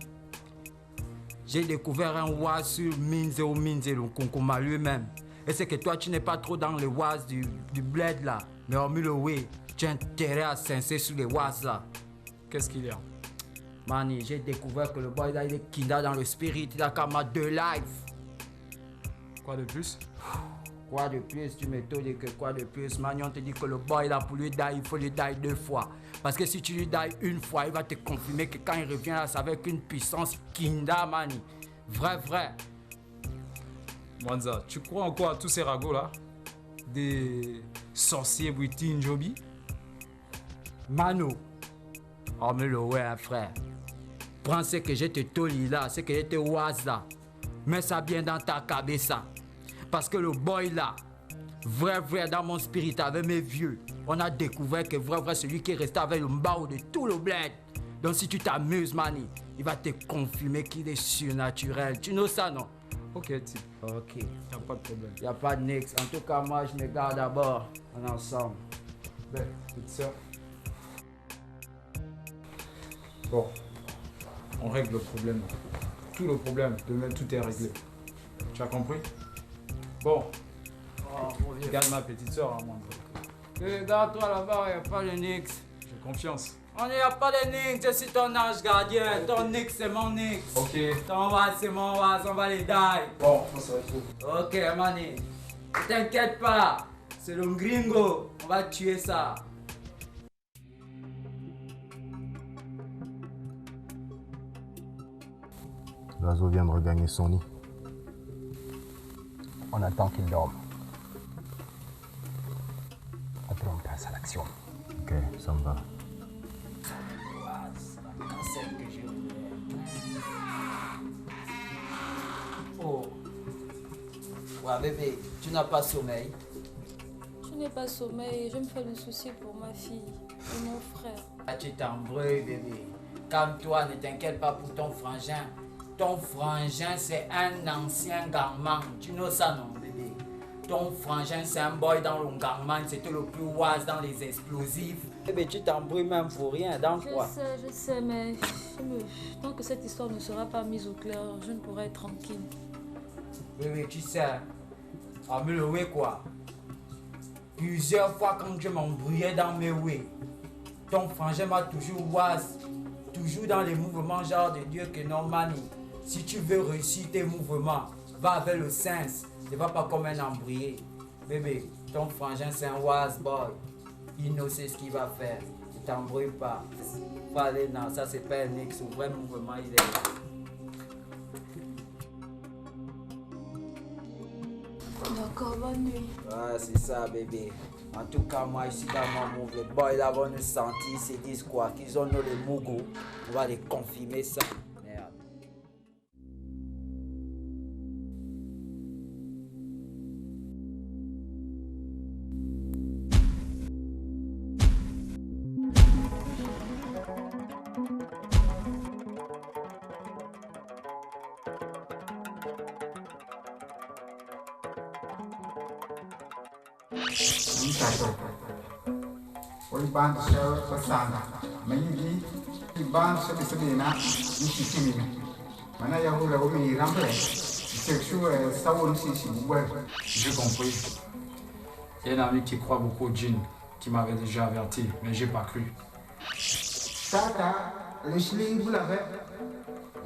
J'ai découvert un WAS sur Minze, le Konkoma lui-même. Et c'est que toi, tu n'es pas trop dans les WAS du bled là. Mais au milieu, oui, tu as intérêt à senser sur les WAS là. Qu'est-ce qu'il y a? Mani, j'ai découvert que le boy là, il est kinda dans le spirit, il a comme deux lives. Quoi de plus? Quoi de plus? Tu me dis que quoi de plus? Mani, on te dit que le boy là, pour lui die, il faut lui die 2 fois. Parce que si tu lui die une fois, il va te confirmer que quand il revient là, c'est avec une puissance kinda, Mani. Vrai. Mwanza, tu crois encore à tous ces ragots là? Des sorciers Witi Njobi? Mano, oh mais le ouais, frère. Prends ce que je te toli là, ce que je te oise là. Mets ça bien dans ta cabessa. Parce que le boy là, vrai, dans mon spirit avec mes vieux, on a découvert que vrai, celui qui est resté avec le mbao de tout le bled. Donc si tu t'amuses, Mani, il va te confirmer qu'il est surnaturel. Tu know ça, non? Ok, type. Ok. Y'a pas de problème. Y'a pas de nix. En tout cas, moi, je me garde d'abord. On est ensemble. Ben, petite soeur. Bon, on règle le problème. Tout le problème, demain tout est réglé. Tu as compris? Bon, regarde ma petite soeur, hein, moi. Regarde-toi là-bas, y'a pas de nix. J'ai confiance. On n'y a pas de nix, je suis ton ange gardien. Ton nix, c'est mon nix. Ok. Ton was, c'est mon was, on va les die. Bon, on se retrouve. Ok, Mani. T'inquiète pas, c'est le gringo. On va tuer ça. L'oiseau vient de regagner son nid. On attend qu'il dorme. Après, on passe à l'action. Ok, ça me va. Oh. Ouais, bébé, tu n'as pas sommeil. Je n'ai pas sommeil, je me fais le souci pour ma fille et mon frère. Ah, tu t'embrouilles, bébé. Calme-toi, ne t'inquiète pas pour ton frangin. Ton frangin, c'est un ancien gangman. Tu know ça, non, bébé? Ton frangin, c'est un boy dans le gangman. C'était le plus wise dans les explosifs. Bébé, tu t'embrouilles même pour rien. Dans quoi? Je sais, mais tant que cette histoire ne sera pas mise au clair, je ne pourrai être tranquille. Bébé, tu sais, à me louer quoi? Plusieurs fois quand je m'embrouillais dans mes way, ton frangin m'a toujours wise, toujours dans les mouvements genre de Dieu que non, Mani. Si tu veux réussir tes mouvements, va avec le sens, ne va pas comme un embrouillé. Bébé, ton frangin c'est un wise boy. Il ne sait ce qu'il va faire. Ne t'embrouille pas. Pas aller dans ça, c'est pas un X. Au vrai mouvement, il est là. D'accord, bonne nuit. Ouais, c'est ça, bébé. En tout cas, moi, ici dans mon move, les boys là vont nous sentir, ils se disent quoi? Qu'ils ont nous les mougos. On va les confirmer ça. Merde. Oi ban so pasanga mayigi ban so bisabina niki kimina mana ya hula o mi ramble sexuel sawon si ouais. J'ai compris. Il y a un ami qui croit beaucoup au djinn, qui m'avait déjà averti, mais j'ai pas cru. Tata lishli bulave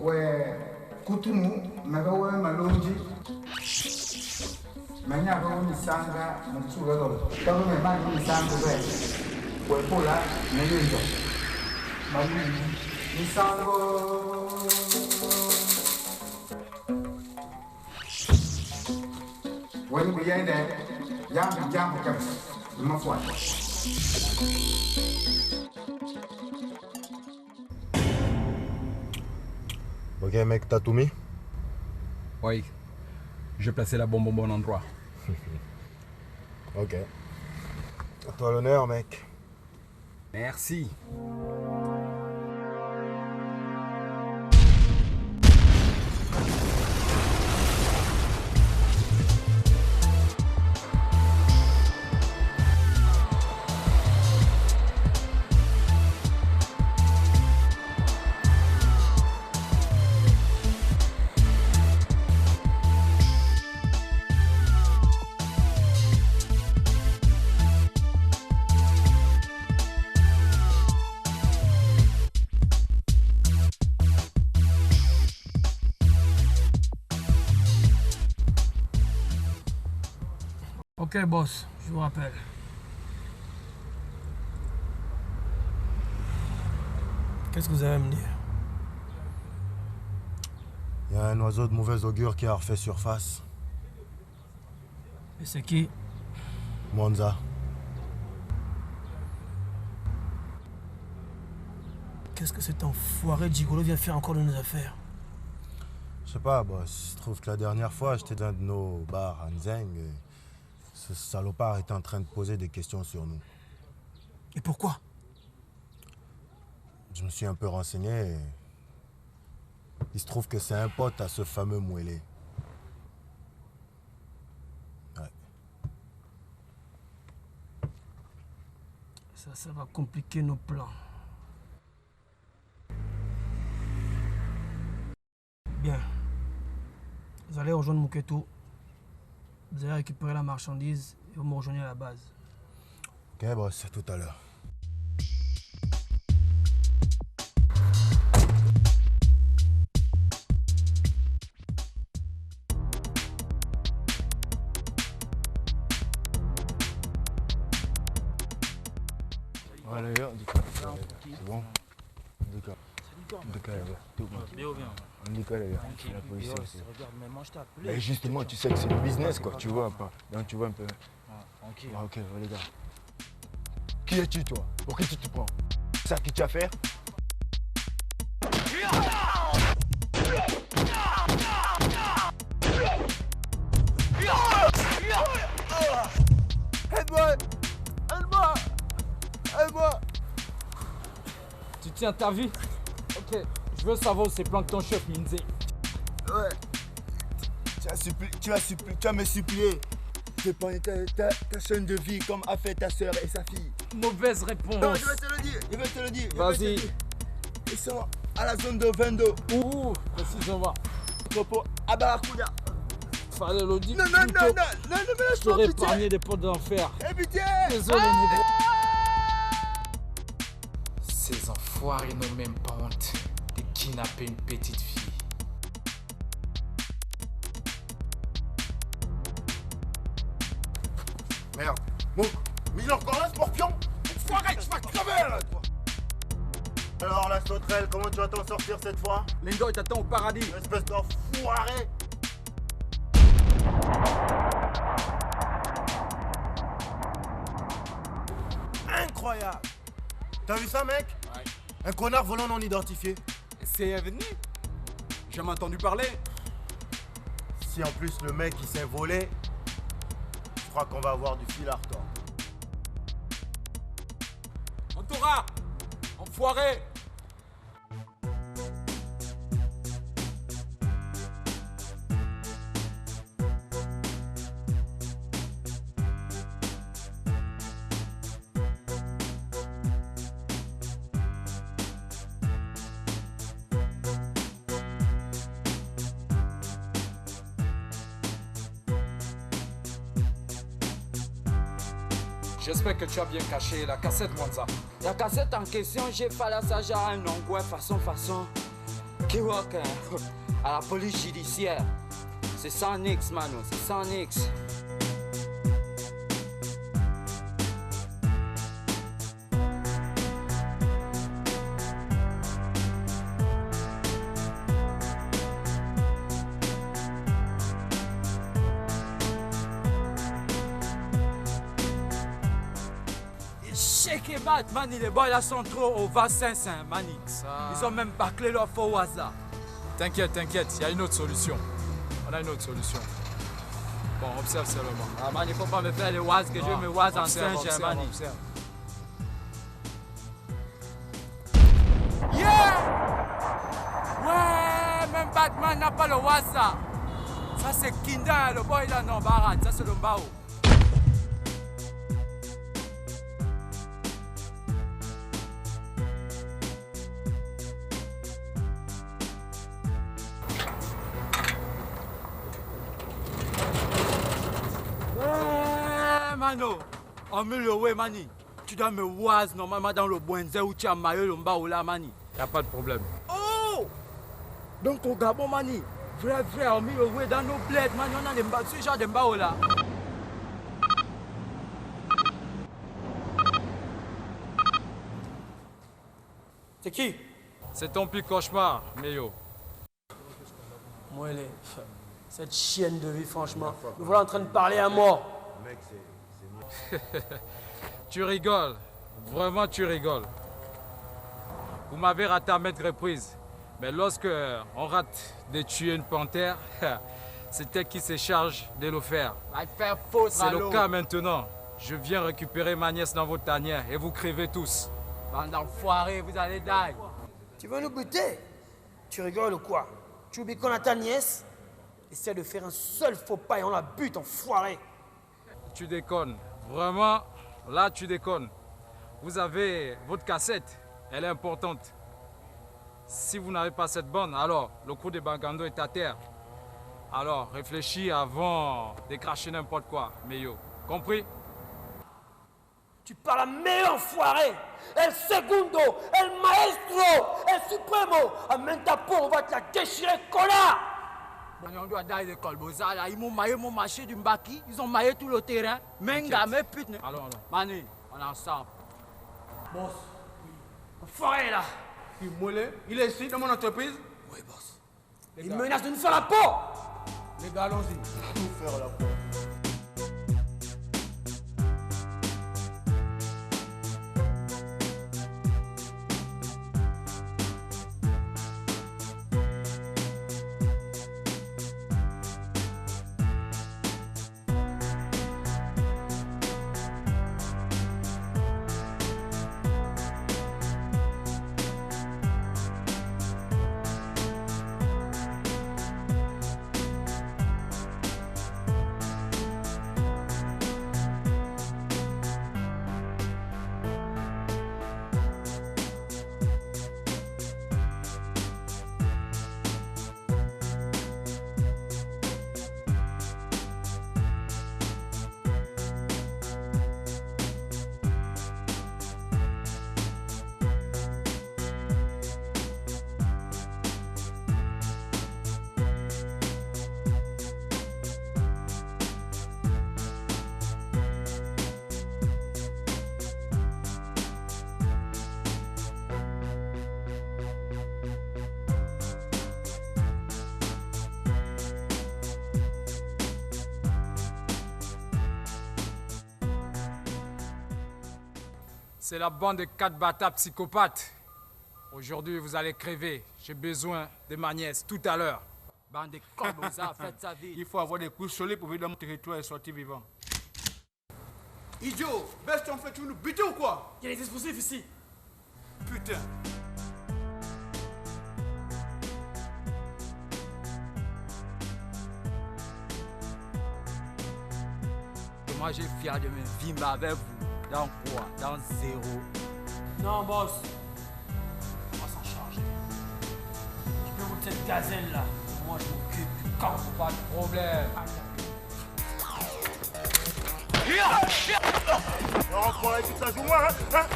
ouais kutumu magawa malonji manya ba woni sanga mutsuga lo tawo me ba ni sanga be we pola na yendo mami ni sango wani bu yende jam kam ma fwa Ok mec, t'as tout mis? Oui. J'ai placé la bombe au bon endroit. Ok. À toi l'honneur, mec. Merci. Ok, boss, je vous rappelle. Qu'est-ce que vous avez à me dire? Il y a un oiseau de mauvais augure qui a refait surface. Et c'est qui? Monza. Qu'est-ce que cet enfoiré de gigolo vient faire encore de nos affaires? Je sais pas, boss. Je trouve que la dernière fois, j'étais dans un de nos bars à Nzeng et ce salopard était en train de poser des questions sur nous. Et pourquoi? Je me suis un peu renseigné et il se trouve que c'est un pote à ce fameux Mouélé. Ouais. Ça va compliquer nos plans. Bien. Vous allez rejoindre Mouketo. Vous allez récupérer la marchandise et vous me rejoignez à la base. Ok, boss, à tout à l'heure. Voilà, c'est bon. D'accord. On dit quoi, les gars? La police aussi. Mais justement, tu sais que c'est le business, quoi, tu vois pas. Donc tu vois un peu. Tranquille. Ok, les gars. Qui es-tu, toi? Pour qui tu te prends? C'est ça que tu as à faire? Aide-moi! Aide-moi! Aide-moi! Tu tiens ta vie? Ok, je veux savoir où c'est planque ton chef, Minze. Ouais. Tu vas me supplier de prendre ta chaîne de vie comme a fait ta soeur et sa fille. Mauvaise réponse. Non, je vais te le dire, Vas-y. Ils sont à la zone de 22. Où? Précisément. Propos à Barracuda. Fallait le dire. Non, je t'aurais épargné des potes d'enfer. Eh, pitié! Désolé, négro. Ces enfoirés n'ont même pas honte de kidnapper une petite fille. Merde. Bon, mais il est encore là, Scorpion? Enfoiré, tu vas crever là, toi! Alors, la sauterelle, comment tu vas t'en sortir cette fois? Lingo, il t'attend au paradis. Espèce d'enfoiré! Incroyable! T'as vu ça, mec? Ouais. Un connard volant non identifié. C'est venu. J'ai jamais entendu parler. Si en plus le mec il s'est volé, je crois qu'on va avoir du fil à retordre. Entoura! Enfoiré! J'espère que tu as bien caché la cassette, Monza. La cassette en question, j'ai fallu ça genre un ongouet façon. Qui work à la police judiciaire. C'est 100x, mano, c'est 100x. Shake Mat, mani, les boys là sont trop au Vassin, mani. Ils ont même bâclé leur faux au hasard. T'inquiète, il y a une autre solution. On a une autre solution. Bon, observe seulement. Ah man, il faut pas me faire les oises que je me oise en singe, mani. Yeah! Ouais, même Batman n'a pas le WhatsApp. Ça c'est Kinda, le boy là, non, Barat, ça c'est le Mbao. Mano, en me le ouais, mani. Tu dois me voir normalement dans le Bouenze où tu as maillot le Mbao là, mani. Y'a pas de problème. Oh! Donc au Gabon, mani. Vrai, on met le ouais dans nos bleds, mani. On a des Mbao, ce genre de Mbao là. C'est qui? C'est ton pire cauchemar, Meyo. Moi, cette chienne de vie, franchement. Nous voilà en train de parler à mort. Mec, c'est Tu rigoles. Vraiment, tu rigoles. Vous m'avez raté à maintes reprises. Mais lorsque on rate de tuer une panthère, c'était qui se charge de le faire. C'est le cas maintenant. Je viens récupérer ma nièce dans votre tanière et vous crevez tous. Bande d'enfoirés, vous allez die. Tu veux nous buter? Tu rigoles ou quoi? Tu oublies qu'on a ta nièce? Essaie de faire un seul faux pas et on la bute, enfoiré. Tu déconnes. Vraiment, là tu déconnes. Vous avez votre cassette, elle est importante. Si vous n'avez pas cette bande, alors le coup de Bagando est à terre. Alors réfléchis avant de cracher n'importe quoi, Meyo. Compris? Tu parles à meilleur enfoiré. El segundo, el maestro, el supremo. Amène ta peau, on va te la déchirer, connard. On doit d'aller de Colboza, là. Ils m'ont maillé mon marché du Mbaki. Ils ont maillé tout le terrain. Menga, mais putain. Alors. Mani, on est ensemble. Boss, enfoiré là. Il est ici dans mon entreprise? Oui, boss. Il menace de nous faire la peau. Les gars, allons-y. Nous faire la peau. C'est la bande de 4 bâtards psychopathes. Aujourd'hui, vous allez crever. J'ai besoin de ma nièce tout à l'heure. Bande de Colboza, faites sa vie. Il faut avoir des coups solides pour vivre dans mon territoire et sortir vivant. Idiot, baisse ton fait, tu veux nous buter ou quoi? Il y a des explosifs ici. Putain. Moi, j'ai fier de me vivre avec vous. Dans quoi? Dans zéro. Non, boss. On va s'en charger. Tu peux rouler cette gazelle là. Moi, je m'occupe du camp. Pas de problème. Non, quoi, tu t'as joué moi, hein?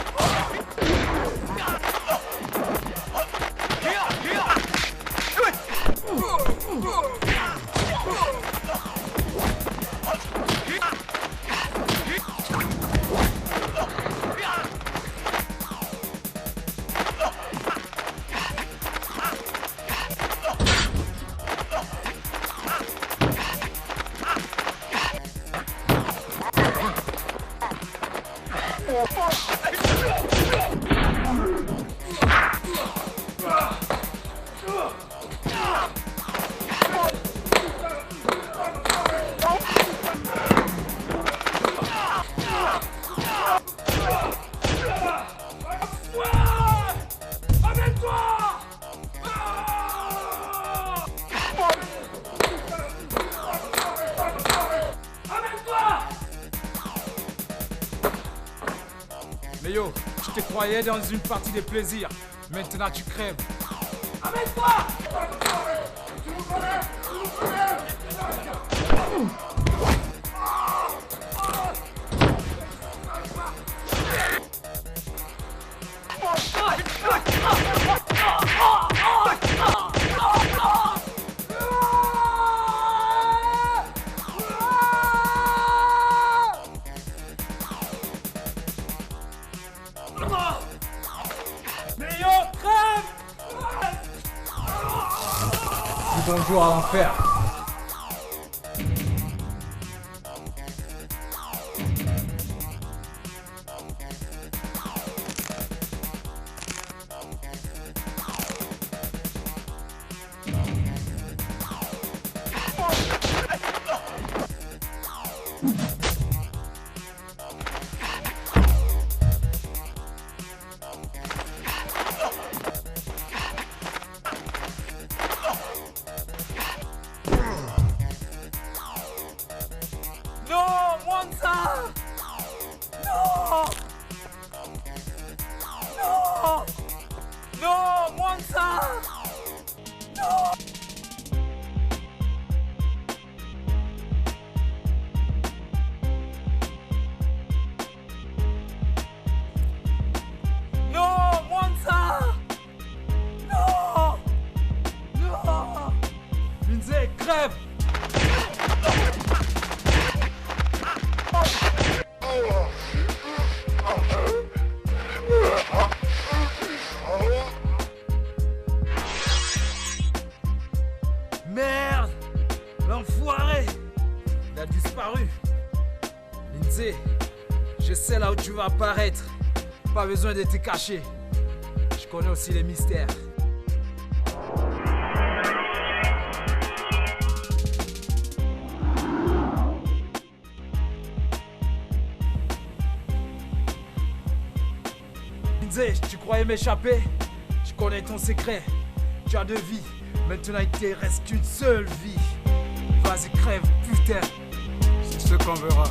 Meyo, je te croyais dans une partie de plaisir. Maintenant, tu crèves. Amène-toi! Meilleur bonjour à l'enfer. Non, Monza! Non! Non! Non, Monza! Non! Non, Monza! Non! Non! Lindsay, crève! Merde! L'enfoiré! Il a disparu. Lindsay, je sais là où tu vas apparaître. Pas besoin de te cacher. Je connais aussi les mystères. Lindsay, tu croyais m'échapper? Je connais ton secret. Tu as 2 vies. Maintenant, il te reste qu'une seule vie. Vas-y, crève, putain. C'est ce qu'on verra.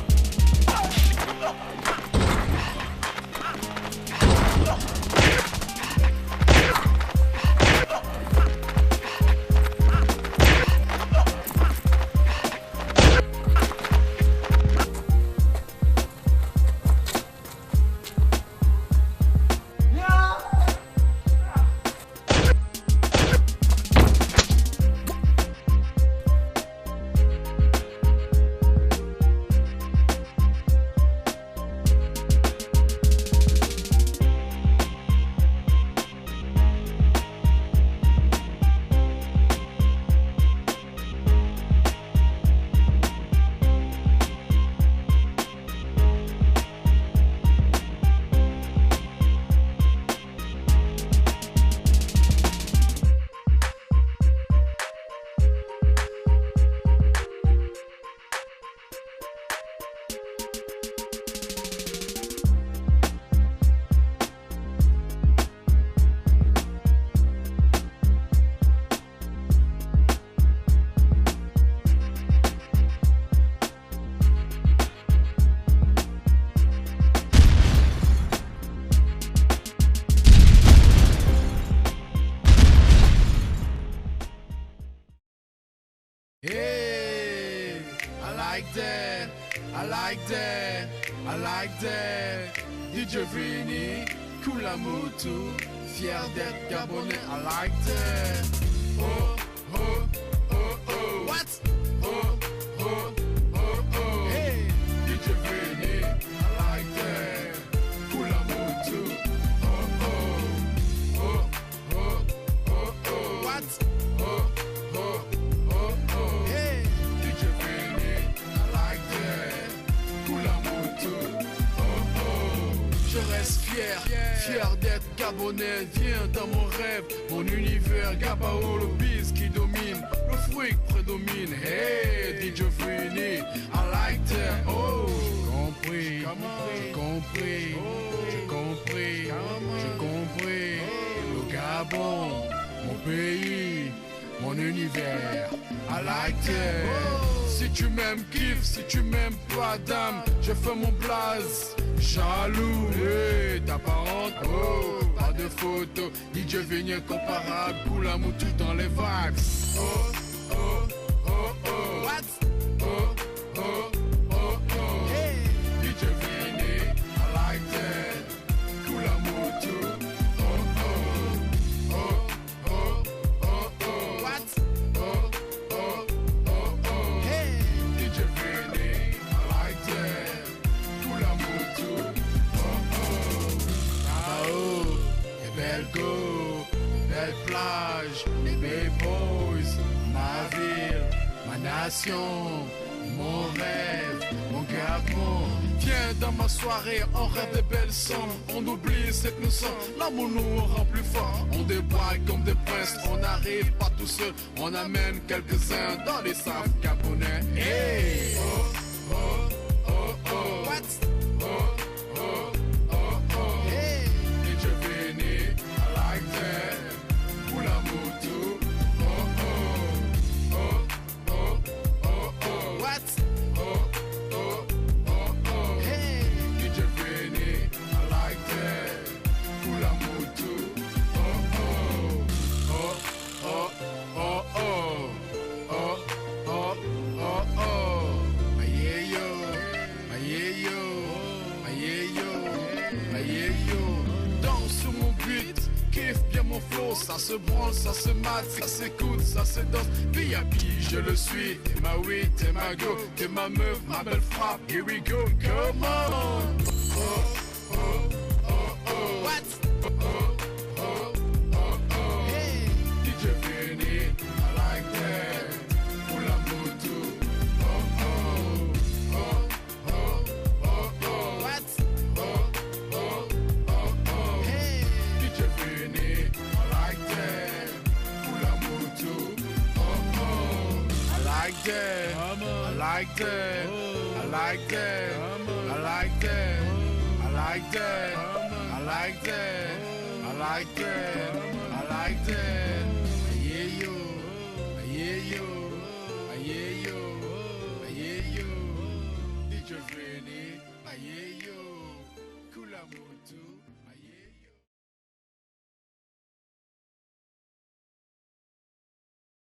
Hey, I like that, I like that, I like that. DJ Vini, Kulamutu, fier d'être Gabonais, I like that. Oh, oh, oh, oh. What? Oh, oh, oh, oh. Hey, DJ Vini, I like that. Kulamutu, oh, oh, oh, oh, oh, oh. What? Oh, oh. Je reste fier d'être Gabonais. Viens dans mon rêve, mon univers. Gabao, le biz qui domine, le fric prédomine. Hey, DJ Frini, I like that. Oh, j'ai compris, j'ai compris, j'ai compris. Le Gabon, mon pays, mon univers. I like that. Si tu m'aimes, kiffe. Si tu m'aimes, pas d'âme. Je fais mon blaze. Jaloux, hey, ta parente, oh, pas de photo. DJ Vigny incomparable, Kulamu tout dans les vagues. Oh, oh, oh, oh. What? Oh, oh, oh, oh. Hey. DJ Vigny, I like that. Kulamu tout. Oh, oh, oh, oh, oh, oh. What? Oh, oh, oh, oh. Hey. DJ Vigny, I like that. Kulamu tout. Belle go, belle plage, les boys, passion, mon rêve, mon gardement. Viens dans ma soirée, on rêve des belles sommes. On oublie ce que nous sommes, l'amour nous rend plus fort. On déboîte comme des princes, on n'arrive pas tout seul. On amène quelques-uns dans les sables gabonais. Hey! Oh, oh, oh, oh. What? Oh, oh, oh, oh. Hey! DJ Vini, I like that. Oula Moutou. Oh, oh, oh, oh, oh, oh. What? Oh, oh, oh, oh. Hey! DJ Vini, I like that. Oula Moutou. Oh, oh, oh, oh, oh, oh. Oh, oh, oh, oh. Aïe, yo. Aïe, yo. Aïe, yo. Aïe, yo. Danse sur mon beat, kiffe bien mon flow. Ça se branle, ça se mate, ça s'écoute, ça se danse. VIP, je le suis. T'es ma oui, t'es ma go. T'es ma meuf, ma belle frappe. Here we go, come on. Oh, oh, oh, oh. What? Oh, oh, oh, oh, oh. Hey. DJ Vini, I like that. Oula Moutou. Oh, oh, oh, oh, oh, oh. What? Oh, oh, oh, oh. Hey. DJ Vini, I like that. Oula Moutou. Oh, oh. I like that. I like that. I like that. I like that. I like that. I like that. I like that.